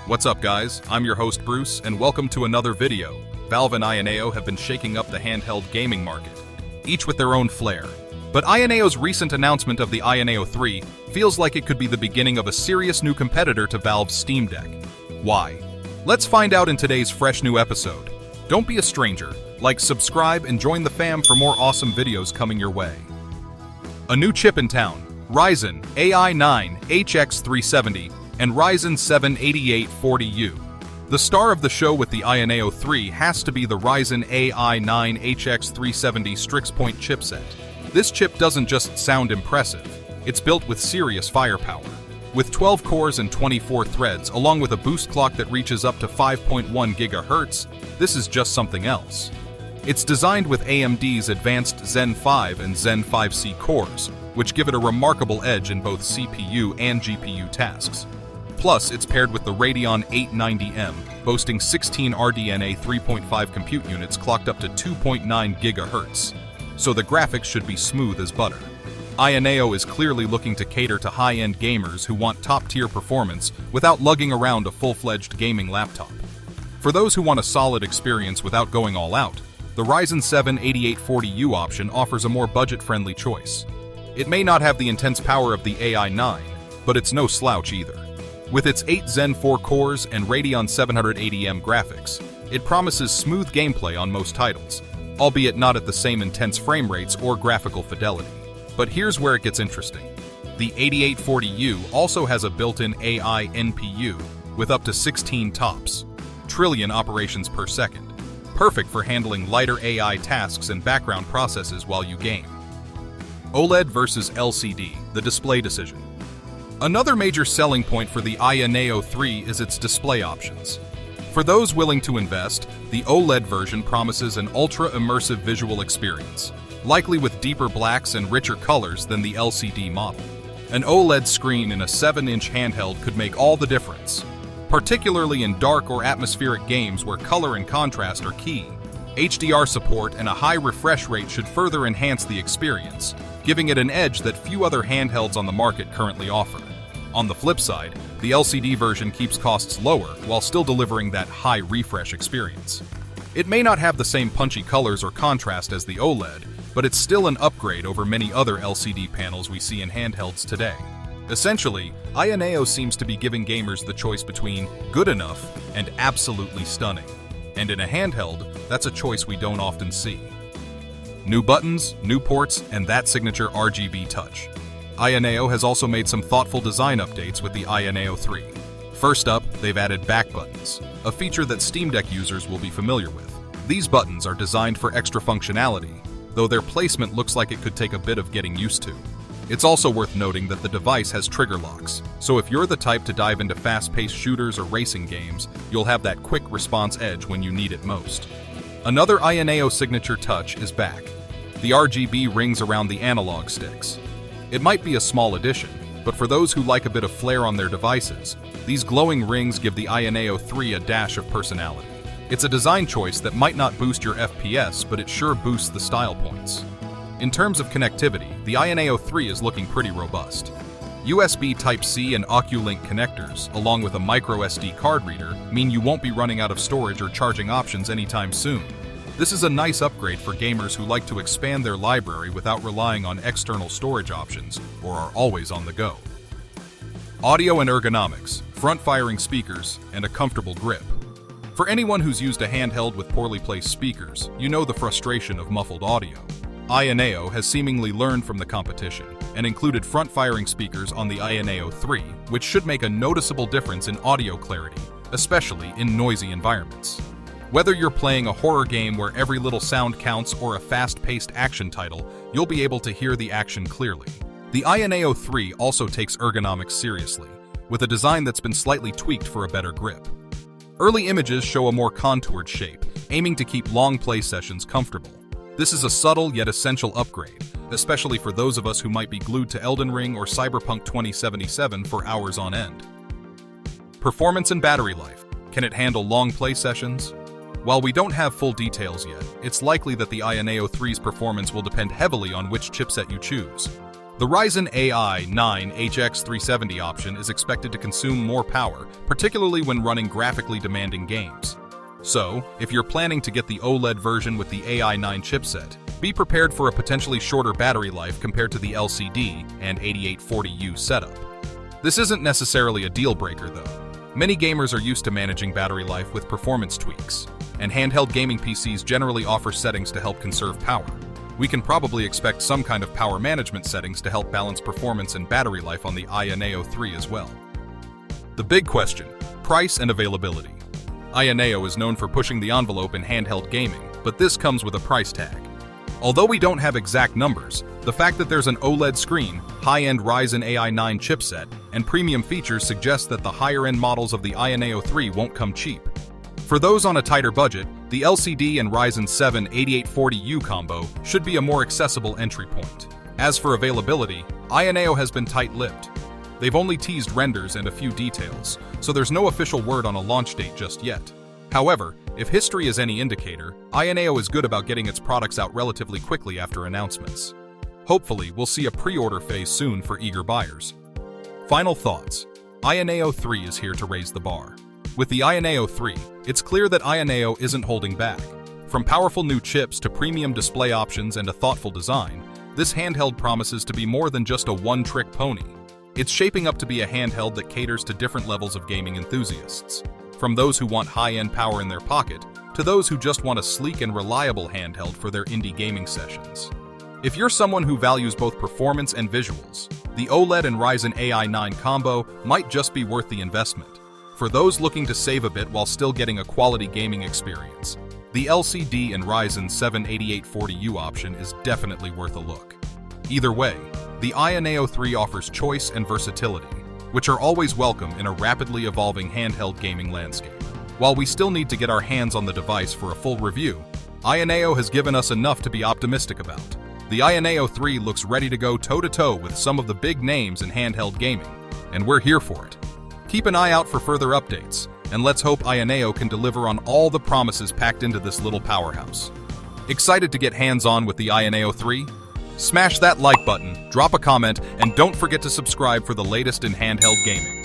What's up guys, I'm your host Bruce, and welcome to another video. Valve and AYANEO have been shaking up the handheld gaming market, each with their own flair. But AYANEO's recent announcement of the AYANEO 3 feels like it could be the beginning of a serious new competitor to Valve's Steam Deck. Why? Let's find out in today's fresh new episode. Don't be a stranger, like, subscribe, and join the fam for more awesome videos coming your way. A new chip in town, Ryzen AI 9 HX370 and Ryzen 7 8840U. The star of the show with the AYANEO 3 has to be the Ryzen AI 9 HX370 Strix-Point chipset. This chip doesn't just sound impressive, it's built with serious firepower. With 12 cores and 24 threads, along with a boost clock that reaches up to 5.1 GHz, this is just something else. It's designed with AMD's advanced Zen 5 and Zen 5C cores, which give it a remarkable edge in both CPU and GPU tasks. Plus, it's paired with the Radeon 890M, boasting 16 RDNA 3.5 compute units clocked up to 2.9 GHz, so the graphics should be smooth as butter. AYANEO is clearly looking to cater to high-end gamers who want top-tier performance without lugging around a full-fledged gaming laptop. For those who want a solid experience without going all out, the Ryzen 7 8840U option offers a more budget-friendly choice. It may not have the intense power of the AI 9, but it's no slouch either. With its 8 Zen 4 cores and Radeon 780M graphics, it promises smooth gameplay on most titles, albeit not at the same intense frame rates or graphical fidelity. But here's where it gets interesting. The 8840U also has a built-in AI NPU with up to 16 TOPS, trillion operations per second, perfect for handling lighter AI tasks and background processes while you game. OLED versus LCD, the display decision. Another major selling point for the AYANEO 3 is its display options. For those willing to invest, the OLED version promises an ultra-immersive visual experience, likely with deeper blacks and richer colors than the LCD model. An OLED screen in a 7-inch handheld could make all the difference, particularly in dark or atmospheric games where color and contrast are key. HDR support and a high refresh rate should further enhance the experience, giving it an edge that few other handhelds on the market currently offer. On the flip side, the LCD version keeps costs lower while still delivering that high refresh experience. It may not have the same punchy colors or contrast as the OLED, but it's still an upgrade over many other LCD panels we see in handhelds today. Essentially, AYANEO seems to be giving gamers the choice between good enough and absolutely stunning. And in a handheld, that's a choice we don't often see. New buttons, new ports, and that signature RGB touch. AYANEO has also made some thoughtful design updates with the AYANEO 3. First up, they've added back buttons, a feature that Steam Deck users will be familiar with. These buttons are designed for extra functionality, though their placement looks like it could take a bit of getting used to. It's also worth noting that the device has trigger locks, so if you're the type to dive into fast-paced shooters or racing games, you'll have that quick response edge when you need it most. Another AYANEO signature touch is back. The RGB rings around the analog sticks. It might be a small addition, but for those who like a bit of flair on their devices, these glowing rings give the AYANEO 3 a dash of personality. It's a design choice that might not boost your FPS, but it sure boosts the style points. In terms of connectivity, the AYANEO 3 is looking pretty robust. USB Type-C and Oculink connectors, along with a microSD card reader, mean you won't be running out of storage or charging options anytime soon. This is a nice upgrade for gamers who like to expand their library without relying on external storage options or are always on the go. Audio and ergonomics, front-firing speakers, and a comfortable grip. For anyone who's used a handheld with poorly placed speakers, you know the frustration of muffled audio. AYANEO has seemingly learned from the competition and included front-firing speakers on the AYANEO 3, which should make a noticeable difference in audio clarity, especially in noisy environments. Whether you're playing a horror game where every little sound counts or a fast-paced action title, you'll be able to hear the action clearly. The AYANEO 3 also takes ergonomics seriously, with a design that's been slightly tweaked for a better grip. Early images show a more contoured shape, aiming to keep long play sessions comfortable. This is a subtle yet essential upgrade, especially for those of us who might be glued to Elden Ring or Cyberpunk 2077 for hours on end. Performance and battery life. Can it handle long play sessions? While we don't have full details yet, it's likely that the AYANEO 3's performance will depend heavily on which chipset you choose. The Ryzen AI 9 HX370 option is expected to consume more power, particularly when running graphically demanding games. So, if you're planning to get the OLED version with the AI 9 chipset, be prepared for a potentially shorter battery life compared to the LCD and 8840U setup. This isn't necessarily a deal breaker though. Many gamers are used to managing battery life with performance tweaks, and handheld gaming PCs generally offer settings to help conserve power. We can probably expect some kind of power management settings to help balance performance and battery life on the AYANEO 3 as well. The big question: price and availability. AYANEO is known for pushing the envelope in handheld gaming, but this comes with a price tag. Although we don't have exact numbers, the fact that there's an OLED screen, high-end Ryzen AI 9 chipset, and premium features suggests that the higher-end models of the AYANEO 3 won't come cheap. For those on a tighter budget, the LCD and Ryzen 7 8840U combo should be a more accessible entry point. As for availability, AYANEO has been tight-lipped. They've only teased renders and a few details, so there's no official word on a launch date just yet. However, if history is any indicator, AYANEO is good about getting its products out relatively quickly after announcements. Hopefully, we'll see a pre-order phase soon for eager buyers. Final thoughts. AYANEO 3 is here to raise the bar. With the AYANEO 3, it's clear that AYANEO isn't holding back. From powerful new chips to premium display options and a thoughtful design, this handheld promises to be more than just a one-trick pony. It's shaping up to be a handheld that caters to different levels of gaming enthusiasts. From those who want high-end power in their pocket, to those who just want a sleek and reliable handheld for their indie gaming sessions. If you're someone who values both performance and visuals, the OLED and Ryzen AI 9 combo might just be worth the investment. For those looking to save a bit while still getting a quality gaming experience, the LCD and Ryzen 7 8840U option is definitely worth a look. Either way, the AYANEO 3 offers choice and versatility, which are always welcome in a rapidly evolving handheld gaming landscape. While we still need to get our hands on the device for a full review, AYANEO has given us enough to be optimistic about. The AYANEO 3 looks ready to go toe-to-toe with some of the big names in handheld gaming, and we're here for it. Keep an eye out for further updates, and let's hope AYANEO can deliver on all the promises packed into this little powerhouse. Excited to get hands-on with the AYANEO 3? Smash that like button, drop a comment, and don't forget to subscribe for the latest in handheld gaming.